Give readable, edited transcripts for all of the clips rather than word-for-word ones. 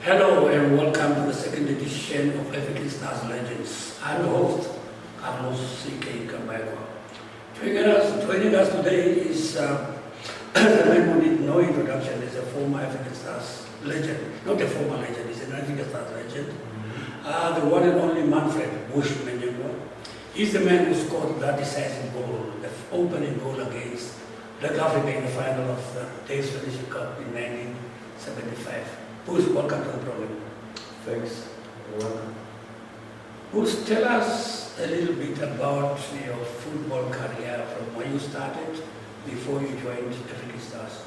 Hello and welcome to the second edition of African Stars Legends. I'm the host, Carlos C.K. Kambaiko. Joining us today is the man who need no introduction, is a former African Stars legend. Not a former legend, he's an African Stars legend. The one and only Manfred Bush Menyengo. He's the man who scored that decisive goal, the opening goal against Black Africa in the final of the Davis Fellowship Cup in 1975. Bush, welcome to the program. Thanks. You're welcome. Bush, tell us a little bit about your football career from when you started before you joined African Stars.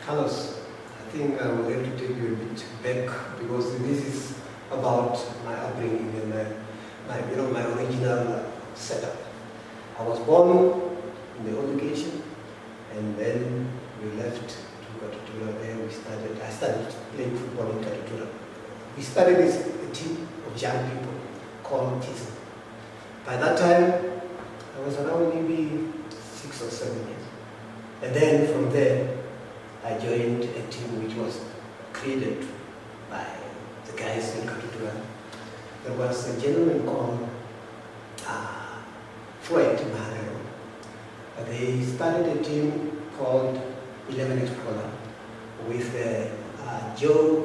Carlos, I think I will have to take you a bit back because this is about my upbringing and my original setup. I was born in the old location, and then we left to Katutura where I started playing football in Katutura. We started as a team of young people called Tisa. By that time, I was around maybe 6 or 7 years. And then from there, I joined a team which was created by the guys in Katutura. There was a gentleman called Floyd Marero. They started a team called 11 Explorer with Joe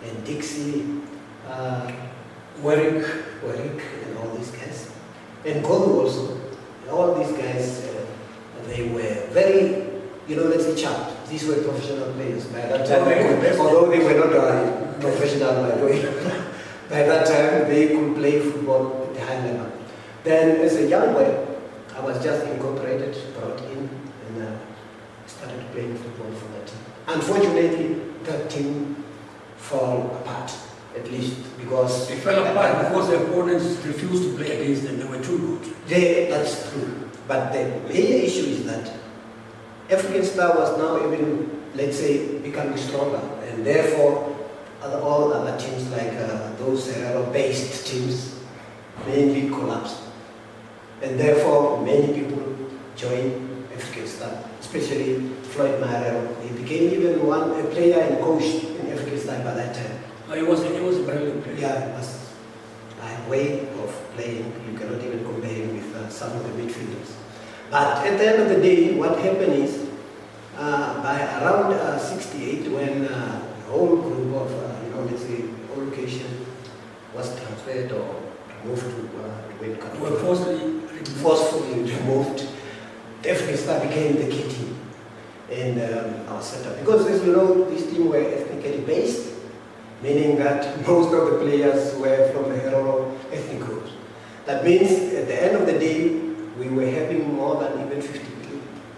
and Dixie, Warwick, and all these guys. And Golu also. All these guys, they were very, let's say sharp. These were professional players. By that time, although they were not professional by the way, by that time they could play football at the high level. Then as a young boy, I was just incorporated, brought in, and started playing football for that team. Unfortunately, that team fell apart, at least because... They fell apart because the opponents refused to play against them. They were too good. That's true. But the major issue is that African Star was now even, let's say, becoming stronger, and therefore all other teams like those Herero-based teams mainly collapsed. And therefore, many people joined African Star, especially Floyd Marero. He became even a player and coach in African Star by that time. He was a brilliant player. Yeah, it was a way of playing. You cannot even compare him with some of the midfielders. But at the end of the day, what happened is, by around 68, when the whole group of, let's say, whole location was transferred or moved to Were forcefully removed, the African Star became the key team in our setup. Because as you know, this team were ethnically based, meaning that most of the players were from the Herero ethnic groups. That means at the end of the day, we were having more than even 50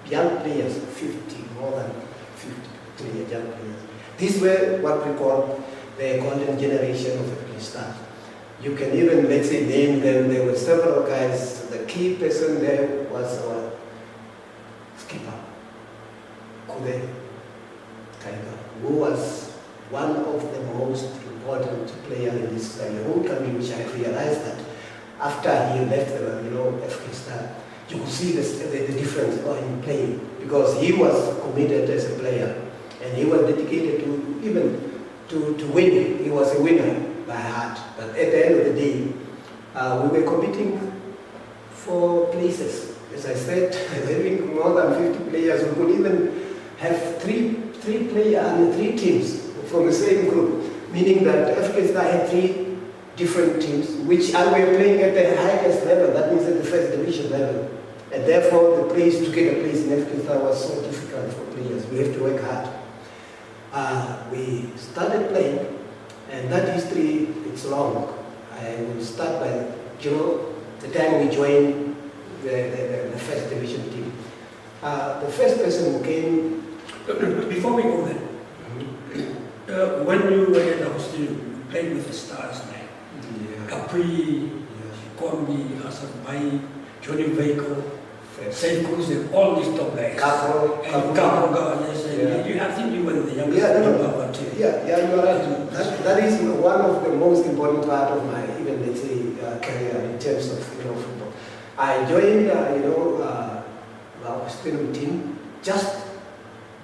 young players, more than 50 young players. These were what we call the golden generation of African Stars. You can even, let's say, name them. There were several guys. The key person there was our skipper, Kube Kaiga, who was one of the most important players in this whole country, which I realized that after he left African Star, you could see the difference in playing, because he was committed as a player and he was dedicated to even to win. He was a winner by heart. But at the end of the day, we were competing for places. As I said, having more than 50 players, we could even have three teams from the same group, meaning that African Star had 3 different teams, which we were playing at the highest level, that means at the first division level. And therefore, to get a place in African Star was so difficult for players. We have to work hard. We started playing, and that history, it's long. I will start by, the time we joined the first division team. The first person who came... Before we go there, when you were at Austin, you played with the Stars, man. Yeah. Capri, Kombi, Hassan Bai, Johnny Vehicle, Safe Cruz, all these top guys. Capro, yes. Yeah. I think you were the youngest. Yeah, you are right. That is one of the most important part of my, even let's say, career in terms of football. I joined, our student team just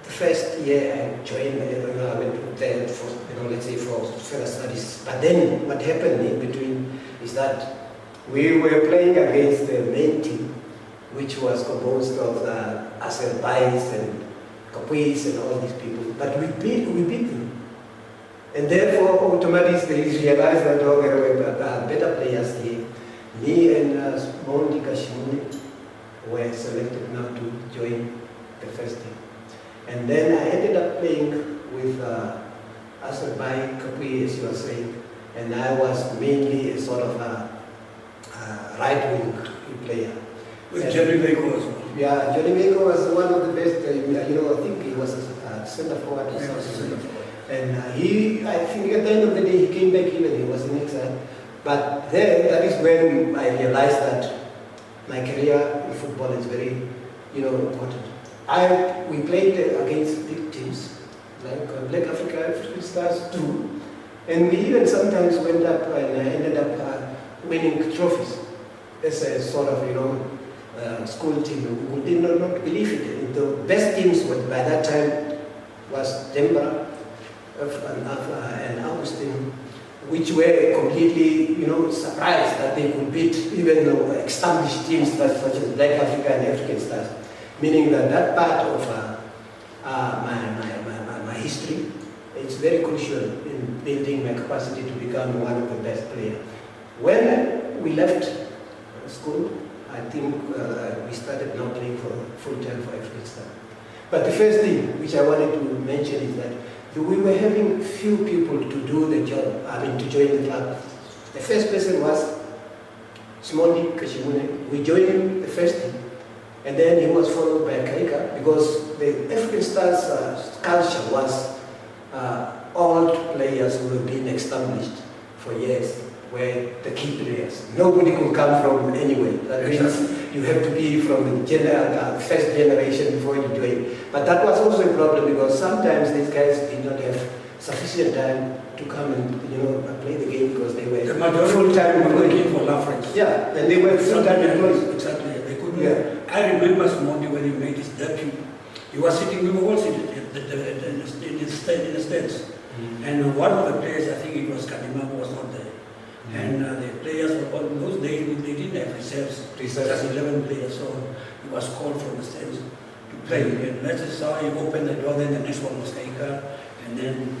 the first year I joined, I went there for, let's say for further studies. But then what happened in between is that we were playing against the main team, which was composed of Azerbais and Capuis and all these people. But we beat them. And therefore, automatically realized that there were better players here. Me and Mondi Kashimune were selected now to join the first team. And then I ended up playing with Azerbaijan, Capui, as you were saying, and I was mainly a sort of a right-wing player. With Johnny Veko as well. Yeah, Johnny Veko was one of the best, I think he was a center forward or something. And I think at the end of the day, he came back even, he was in exile. But then, that is when I realized that my career in football is very, important. We played against big teams, like Black African Stars too. And we even sometimes went up and ended up winning trophies as a sort of, school team. We did not believe it. The best teams by that time was Denver and Augustine, which were completely, surprised that they could beat even established teams such as Black Africa and African Stars. Meaning that part of my history, it's very crucial in building my capacity to become one of the best players. When we left school, I think we started now playing for full-time for African Stars. But the first thing which I wanted to mention is that we were having few people to do the job, to join the club. The first person was Smondi Kashimune. We joined the first team. And then he was followed by Kaika, because the African Stars culture was old players who have been established for years, were the key players. Nobody could come from anywhere. That means you have to be from the first generation before you join. But that was also a problem, because sometimes these guys did not have sufficient time to come and play the game, because they were full-time working for La France. Yeah, and they were full-time employees. Exactly. They couldn't. Yeah. I remember Smondi when he made his debut. He was sitting. We were all sitting in the stands. Mm-hmm. And one of the players, I think it was Kadimamo, was not there. Mm-hmm. And the players were all, in those days they didn't have reserves. Just 11 players, so he was called from the stands to play. Mm-hmm. And that's just how he opened the door. Then the next one was Kaika, and then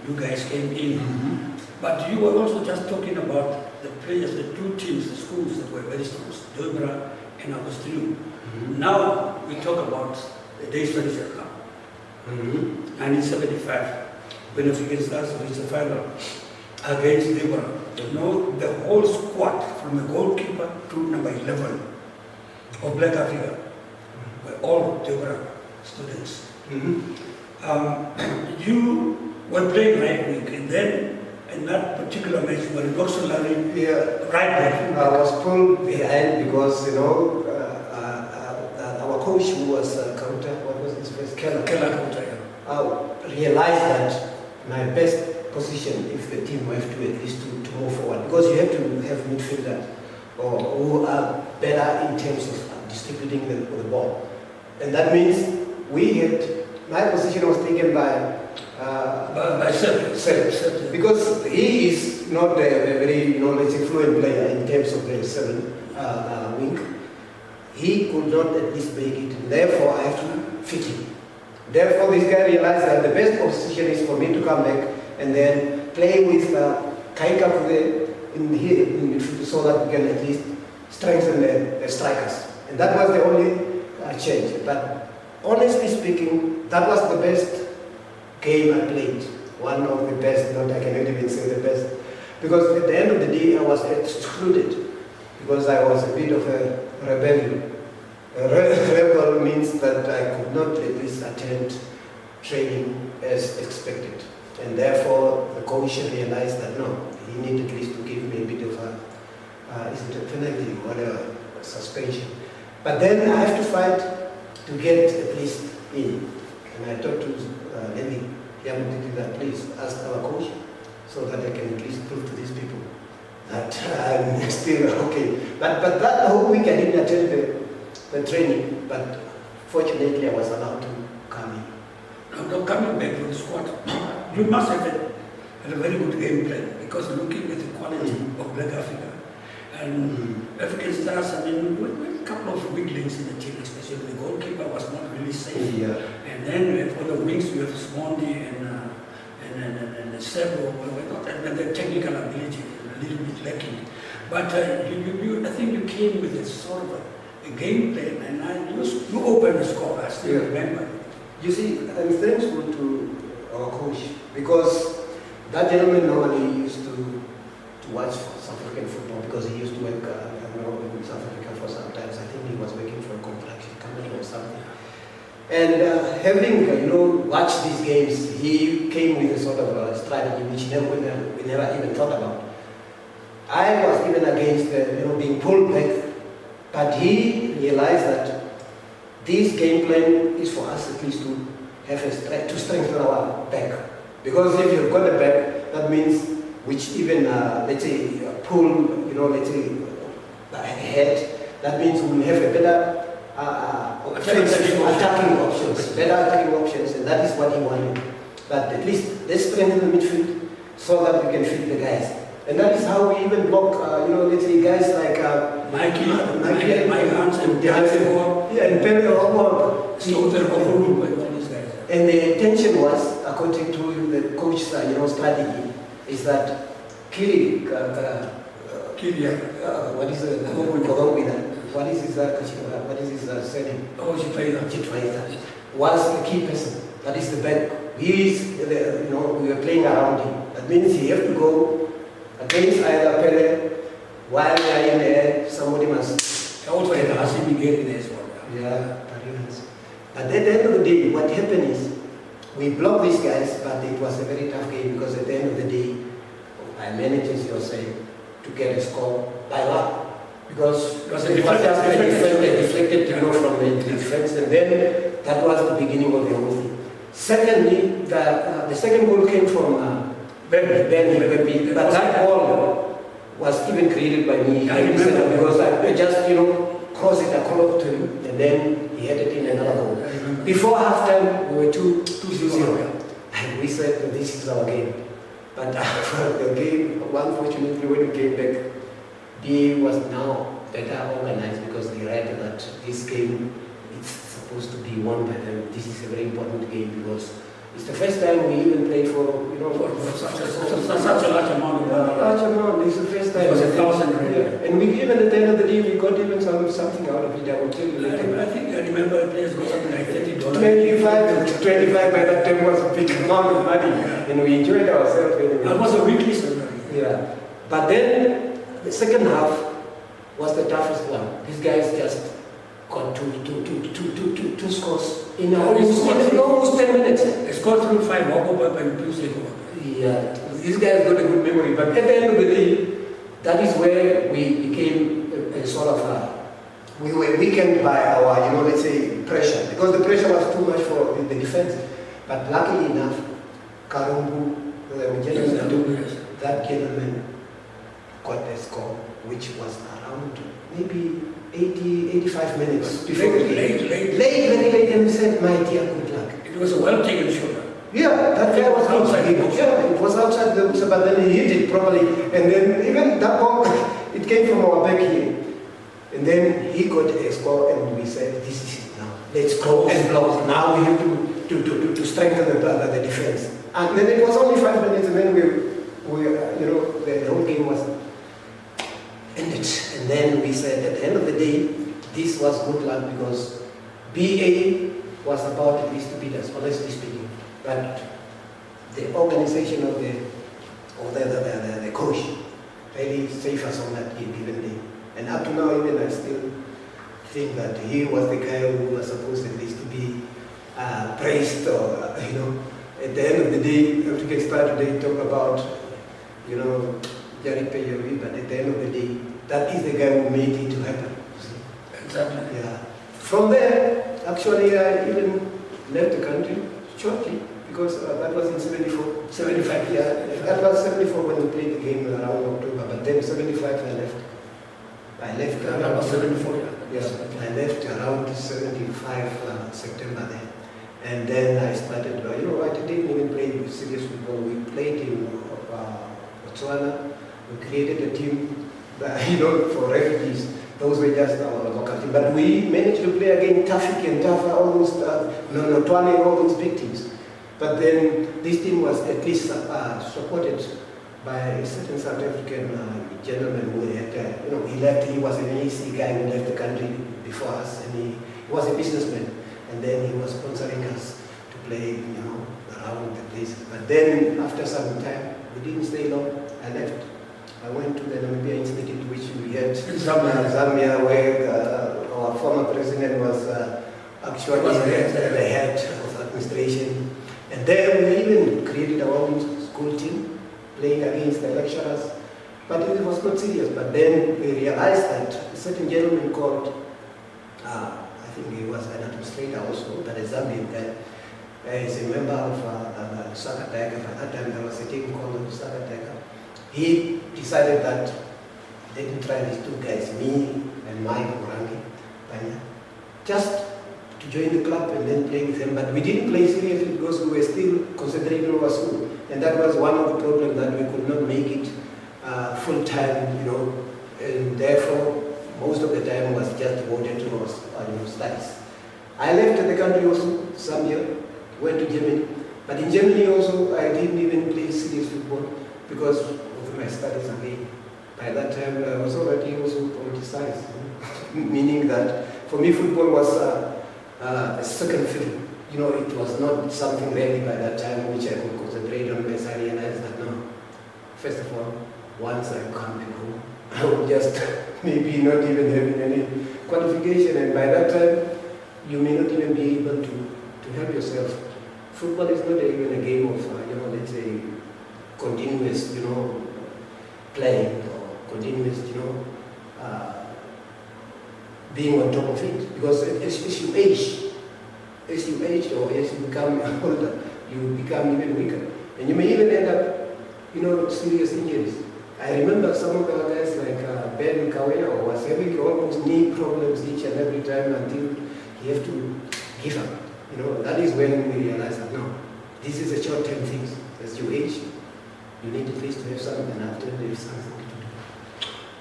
you guys came in. Mm-hmm. But you were also just talking about the players, the two teams, the schools that were very strong, Dobra and Agostino. Mm-hmm. Now we talk about the Days Furniture Cup. Mm-hmm. 1975, when African Stars reached the final against Dobra. The whole squad, from the goalkeeper to number 11 of Black Africa, were all Dobra students. Mm-hmm. You were playing right wing, and then in that particular match, you were in auxiliary right back. I was pulled behind because, our coach, who was what was his first? Keller, realized that my best position, if the team will have to at least to move forward, because you have to have midfielders who are better in terms of distributing the ball. And that means my position was taken by Seth, because he is not a very, fluent player in terms of the 7 wing. He could not at least make it, therefore I have to fit him. Therefore this guy realized that the best position is for me to come back and then play with Kaika in here in midfield, so that we can at least strengthen the strikers. And that was the only change. But honestly speaking, that was the best game I played. One of the best, I cannot even say the best. Because at the end of the day, I was excluded because I was a bit of a rebellion. A rebel means that I could not at least attend training as expected. And therefore, the coach realized that no, he needed at least to give me a bit of is it a penalty, whatever, suspension. But then I have to fight to get at least in. And I talked to Lenny Yamutiti that please ask our coach so that I can at least prove to these people that I'm still okay. But that whole week I didn't attend the training, but fortunately I was allowed to come in. coming back to the squad, you must have had a very good game plan because looking at the quality of Black Africa and African stars, I mean, we had a couple of weak links in the team, especially the goalkeeper was not really safe. Yeah. And then for the wings, you have Smondi and Sebo, and the technical ability a little bit lacking. But I think you came with a sort of a game plan, and you opened the score, I still remember. You see, I'm thankful to our coach because that gentleman normally used to watch South African football because he used to work in South Africa for some times. I think he was working for a construction company or something. And having watched these games, he came with a sort of a strategy which we never even thought about. I was even against being pulled back, but he realized that this game plan is for us at least to have to strengthen our back. Because if you've got a back, that means which even let's say pull, let's say ahead, that means we'll have a better attacking options, and that is what he wanted. But at least let's strengthen the midfield so that we can fit the guys. And that is how we even block, let's say guys like Mikey Hans and and Perry Robo. And the intention was, according to the coach's strategy, is that what is his surname? Was the key person. That is the back. We were playing around him. That means he have to go against either Pele, while we are in the air, somebody must. Also had Hassim Miguel in there as well. Yeah, but at the end of the day, what happened is, we blocked these guys, but it was a very tough game because at the end of the day, I managed, as you're saying, to get a score by luck. Because it was just deflected from the defense, and then that was the beginning of the whole thing. Secondly, the second goal came from Ben, but that ball was even created by me. Because I just crossed it across to him, and then he headed in another goal. Before halftime, we were 2-0, and we said this is our game. But after the game, unfortunately, when we came back, BA was now better organized because they read that this game is supposed to be won by them. This is a very important game because it's the first time we even played for such a large amount. It's the first time. It was 1,000 really. Yeah. And we even at the end of the day we got even something out of it. I will tell you later. I think I remember players got something like $30. 25 by that time was a big amount of money, and we enjoyed ourselves anyway. That was a weekly salary. Yeah, but then the second half was the toughest one. These guys just got two scores in almost 10 minutes. They scored through 5 by Tuesday. Yeah, these guys got a good memory. But at the end of the day, that is where we became a sort of we were weakened by our, let's say, pressure. Because the pressure was too much for the defense. But luckily enough, Karumbu, that gentleman got a score, which was around maybe 85 minutes before the game. Very late, and we said, my dear, good luck. It was a well-taken shot. Yeah, that guy was outside the box. Yeah, it was outside the box, but then he hit it properly. And then even that ball, it came from our back here. And then he got a score, and we said, this is it now. Let's go and block. Now we have to strengthen the defense. And then it was only 5 minutes, and then the whole game was ended. And then we said, at the end of the day, this was good luck because BA was about at least to beat us, honestly speaking. But the organization of the coach really saved us on that given day. And up to now, even I still think that he was the guy who was supposed at least to be praised, or at the end of the day, after get started, they talk about Jerry Peyovi, but at the end of the day, that is the guy who made it to happen. Exactly. Yeah. From there, actually, I even left the country shortly because that was in 74. 75. Yeah, that was 74 when we played the game around October, but then 75 I left. That was 74. Yeah, I left around 75 September then. And then I started, I didn't even play serious football. We played in Botswana. We created a team, for refugees. Those were just our local team. But we managed to play against Tafik and Tafa, all those, Notwane, all those big teams. But then this team was at least supported by a certain South African gentleman who had, he left, he was an AC guy who left the country before us, and he was a businessman. And then he was sponsoring us to play, around the place. But then after some time, we didn't stay long. I left. I went to the Namibia Institute, which we had in Zambia, where our former president was actually the head of administration. And then we even created our own school team, playing against the lecturers. But it was not serious. But then we realized that a certain gentleman called, I think he was an administrator also, but a Zambian guy, is a member of Lusaka Tiger. At that time, there was a team called Lusaka Tiger. He decided that they didn't try these two guys, me and Mike Morangi, just to join the club and then play with them. But we didn't play seriously because we were still concentrating on our school. And that was one of the problems, that we could not make it full-time, and therefore most of the time was just devoted to our studies. I left the country also, Zambia, went to Germany. But in Germany also, I didn't even play serious football because of my studies again. By that time, I was already also politicized, meaning that for me, football was a second fiddle. It was not something really by that time which I could concentrate on, as I realized that no. First of all, once I come back home, I would just maybe not even having any qualification, and by that time, you may not even be able to help yourself. Football is not even a game of, let's say, continuous, playing, or continuous, being on top of it. Because as you age, or as you become older, you become even weaker. And you may even end up, serious injuries. I remember some of the guys like Ben Kawea was having almost knee problems each and every time until he had to give up. That is when we realized that no, this is a short-term thing. As you age, you need at least to have something after there is something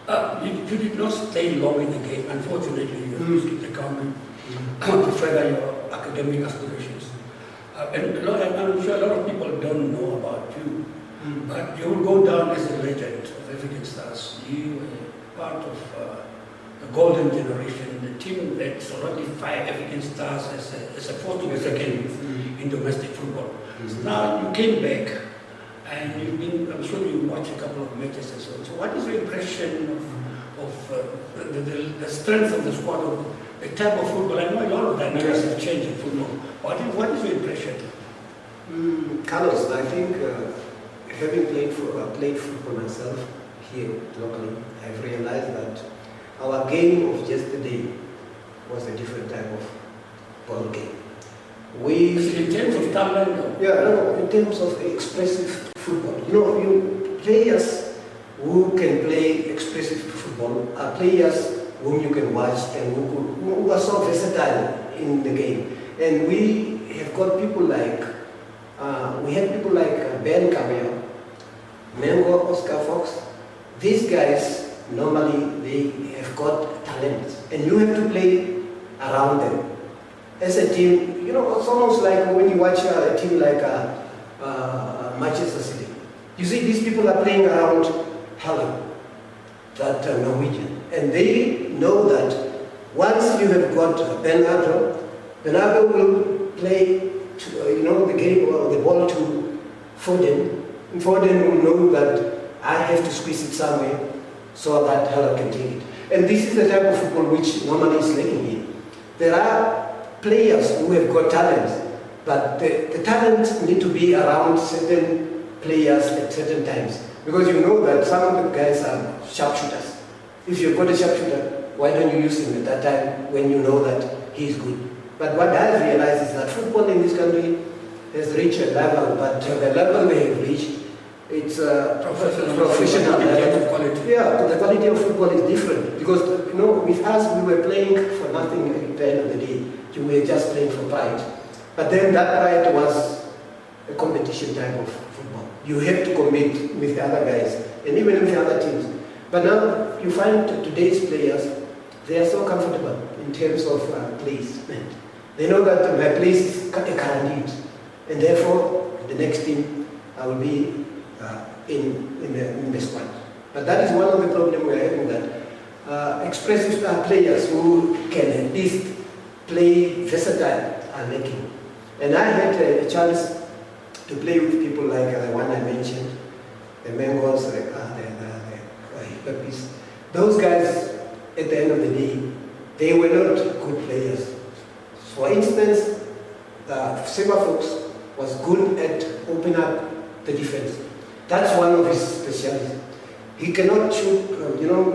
to do. You did not stay long in the game. Unfortunately, you have to skip the government to further your academic aspirations. And I'm sure a lot of people don't know about you. But you will go down as a legend of African Stars. You were part of the golden generation, the team that surrounded 5 African Stars as a force to be reckoned with in domestic football. So now you came back, and you've been, I'm sure you watched a couple of matches and so on. So what is your impression of the strength of the squad, of the type of football? I know a lot of dynamics have changed in football. What is your impression? Carlos, I think having played football myself here locally, I've realized that our game of yesterday was a different type of ball game. In terms of talent? In terms of expressive football. Players who can play expressive football are players whom you can watch and who are so versatile in the game. And we have got people like, Ben Cameo, Mengo, Oscar Fox. These guys, normally, they have got talent. And you have to play around them. As a team, it's almost like when you watch a team like Manchester City. You see, these people are playing around Haaland, that Norwegian. And they know that once you have got Bernardo will play, the game or the ball to Foden. And Foden will know that I have to squeeze it somewhere so that Haaland can take it. And this is the type of football which normally is lacking here. There are players who have got talents, but the talents need to be around certain players at certain times. Because you know that some of the guys are sharpshooters. If you've got a sharpshooter, why don't you use him at that time when you know that he's good? But what I've realized is that football in this country has reached a level, but the level they have reached, it's professional level. Quality. Yeah, the quality of football is different. Because, with us, we were playing for nothing at the end of the day. We were just playing for pride. But then that pride was a competition type of football. You have to compete with the other guys and even with the other teams. But now you find today's players, they are so comfortable in terms of placement. They know that my place is guaranteed, and therefore the next team I will be in the squad. But that is one of the problems we are having, that expressive players who can at least play versatile are lacking. And I had a chance to play with people like the one I mentioned, the Mengos, the Hippies. Those guys, at the end of the day, they were not good players. For instance, the Silver Fox was good at opening up the defense. That's one of his specialties. He cannot shoot,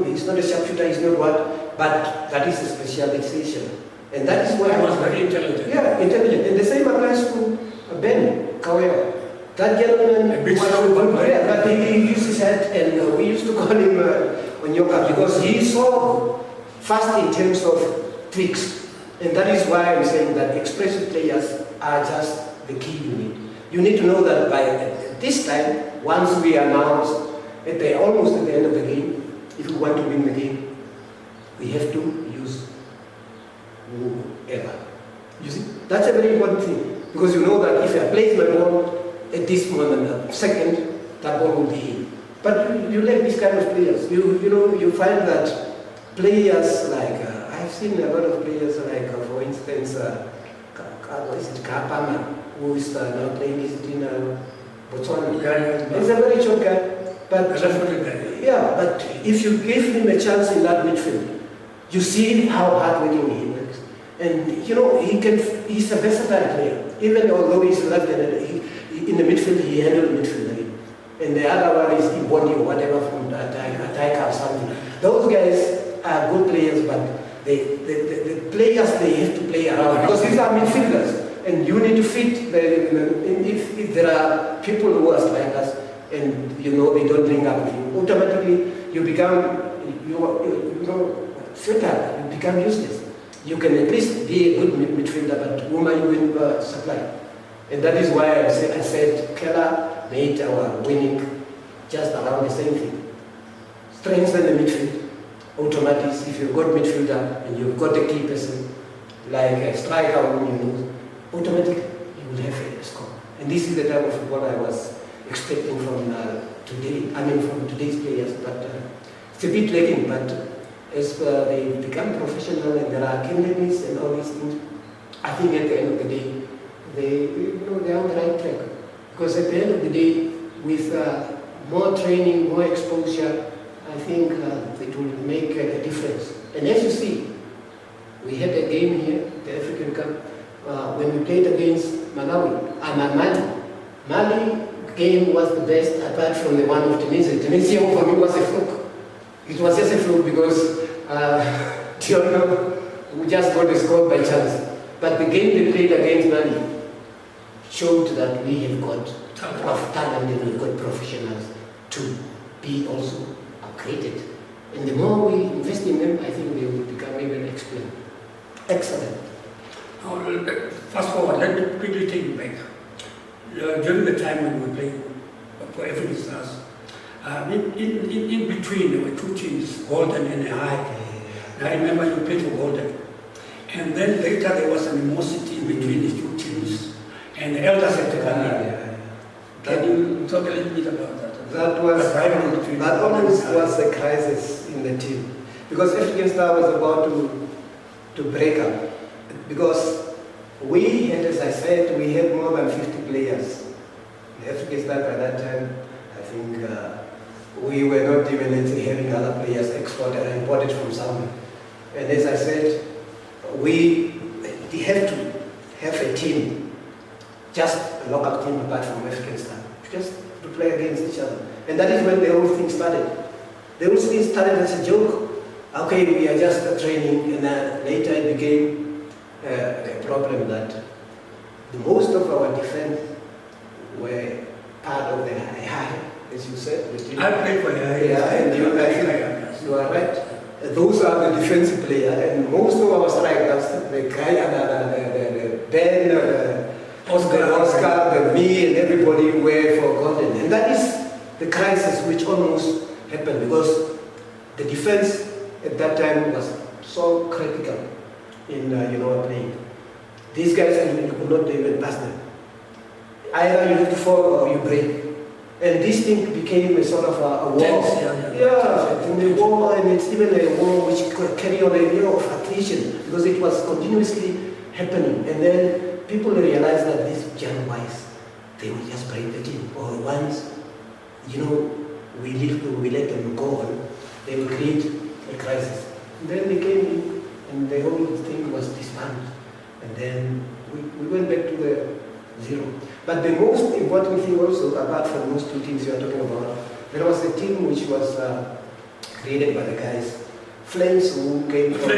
he's not a sharpshooter, he's not what, but that is a specialization. And that is why he was very intelligent. Yeah, intelligent. And the same applies to Ben Kawea. That gentleman was a good player, but he used his head, and we used to call him Onyoka because he's so fast in terms of tricks. And that is why I'm saying that expressive players are just the key you need. You need to know that by this time, once we are now almost at the end of the game, if we want to win the game, we have to use whoever. You see, that's a very important thing, because you know that if I place my ball at this moment, second, that ball will be in. But you like these kind of players. You find that players like I've seen a lot of players like, for instance, Kapama, who is now playing in Botswana. Yeah. He's a very short guy. But if you give him a chance in that midfield, you see how hardworking he works. And he's a versatile player. Even although he's left-handed, in the midfield, he handled midfield again. And the other one is Iboni or whatever from Taika or something. Those guys are good players, but the players, they have to play around, because these are midfielders. And you need to fit, if there are people who are strikers, and they don't link up with you, automatically you become, futile, you become useless. You can at least be a good midfielder, but whom are you going to supply? And that is why I said Keller made our winning just around the same thing. Strengthen the midfield, automatically. If you've got midfielder and you've got a key person, like a striker whom automatically you will have a score. And this is the type of football I was expecting from from today's players, but it's a bit lacking. But as they become professional and there are academies and all these things, I think at the end of the day, they are on the right track. Because at the end of the day, with more training, more exposure, I think it will make a difference. And as you see, we had a game here, the African Cup, when we played against Mali game was the best apart from the one of Tunisia. Tunisia for me was a fluke. It was just a fluke because we just got a score by chance. But the game they played against Mali showed that we have got talent and we've got professionals to be also upgraded. And the more we invest in them, I think they will become even excellent. Now, fast forward, let me quickly take you back. During the time when we played for African Stars, in between there were two teams, Golden and High. I remember you played for Golden. And then later there was an animosity between these two teams. And the elders had to come in. Can you talk a little bit about that? That almost was a crisis in the team. Because African Star was about to break up. Because we had, as I said, we had more than 50 players. The African Star by that time, I think we were not even having other players exported and imported from somewhere. And as I said, we have to have a team, just a local team apart from African Star, just to play against each other. And that is when the whole thing started. The whole thing started as a joke. Okay, we are just training, and later it became a problem that most of our defense were part of the high, as you said. I played for High. Yeah, and you are right. Those are the defensive players, and most of our strikers, the Ben, Oscar, me, and everybody were forgotten. And that is the crisis which almost happened because the defense at that time was so critical in playing. These guys, you could not even pass them. Either you have to fall or you break. And this thing became a sort of a war. And the war, and it's even a war which could carry on a year of attrition because it was continuously happening. And then people realized that these young boys, they would just break the team. Or once, we let them go on, they will create a crisis. And then they came in, and the whole thing was disbanded. And then we went back to the zero. But the most important thing also, apart from those two teams you are talking about, there was a team which was created by the guys, Flames, who came from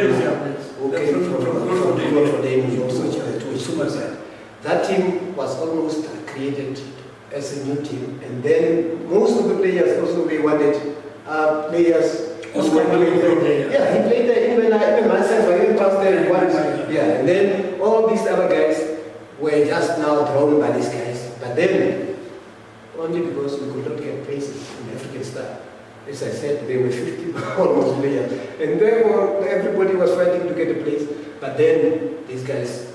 That team was almost created as a new team, and then most of the players also they wanted players. Oscar played Yeah, he played there. Even myself, I even passed there once. Yeah, and then all these other guys were just now drawn by these guys. But then, only because we could not get places in the African Star. As I said, there were 50 almost players. And therefore, everybody was fighting to get a place. But then, these guys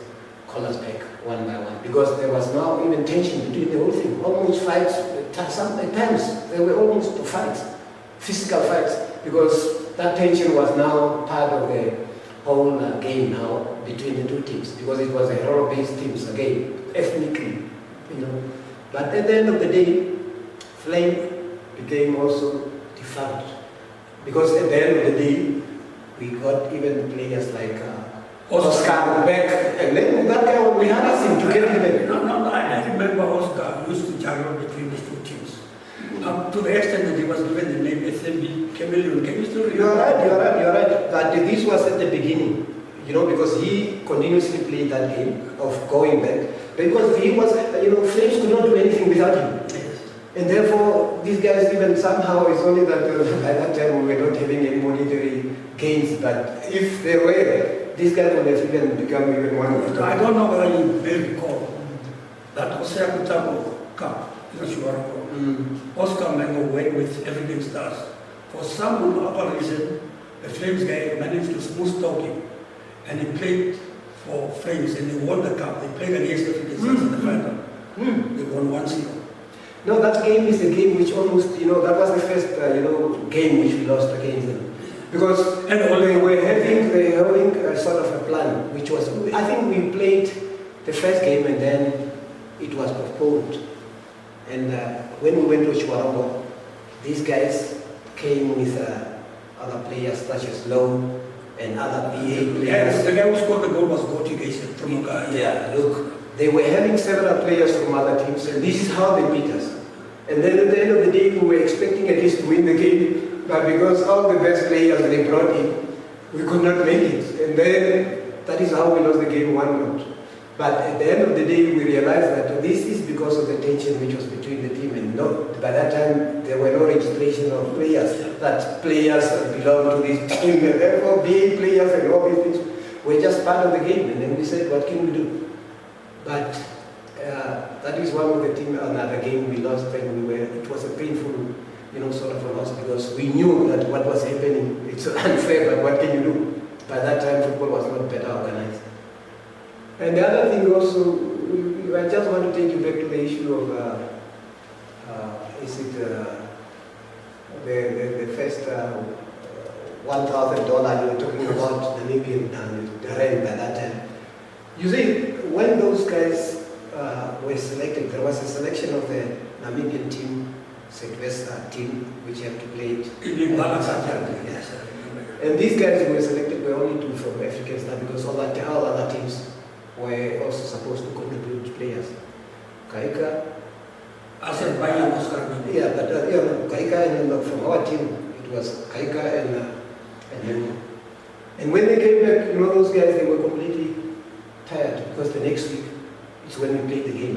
called us back one by one. Because there was now even tension between the whole thing. Almost fights, at times, there were almost fights. Physical fights. Because that tension was now part of the whole game now between the two teams, because it was a Euro-based teams again, ethnically, But at the end of the day, Flame became also defunct, because at the end of the day, we got even players like Oscar back, and then that guy we had us to get him. No, I remember Oscar used to juggle between these two teams. To the extent that he was given the name SMB Chameleon. Can you still remember? You're right. But this was at the beginning, because he continuously played that game of going back. Because he was, Flames could not do anything without him. Yes. And therefore, these guys even somehow, it's only that by that time we were not having any monetary gains. But if they were, these guys would have even become even one of the top. I don't know whether you may recall that Osea Kutako Cup. Oscar Mango went with African Stars. For some other reason, the Flames guy managed to smooth talk him, and he played for Flames, and they won the cup. They played against African Stars in the final. They won 1-0. No, that game is a game which almost, that was the first, game which we lost against them. Because they were having a sort of a plan, which was, I think we played the first game and then it was postponed. And when we went to Chihuahua, these guys came with other players such as Lowe and other PA players. Yeah, the guy who scored the goal was Gotti from Uga. Yeah, look, they were having several players from other teams, and this is how they beat us. And then at the end of the day, we were expecting at least to win the game, but because all the best players they brought in, we could not make it. And then that is how we lost the game 1-0. But at the end of the day, we realized that this is because of the tension which was between the team, and by that time there were no registration of players, that players belong to this team, and therefore being players and all these things were just part of the game. And then we said, what can we do? But that is one of the team, another game we lost, and it was a painful, sort of a loss, because we knew that what was happening, it's unfair, but what can you do? By that time, football was not better organized. And the other thing also, I just want to take you back to the issue of, the first $1,000 you were talking about, Namibian the rand by that time. You see, when those guys were selected, there was a selection of the Namibian team, Southwest team, which have to play it. Yes. And these guys who were selected were only two from African Star, because all other teams were also supposed to contribute players. Kaika. Azerbaijan was coming. Yeah, but Kaika, and from our team, it was Kaika and when they came back, those guys, they were completely tired, because the next week is when we played the game.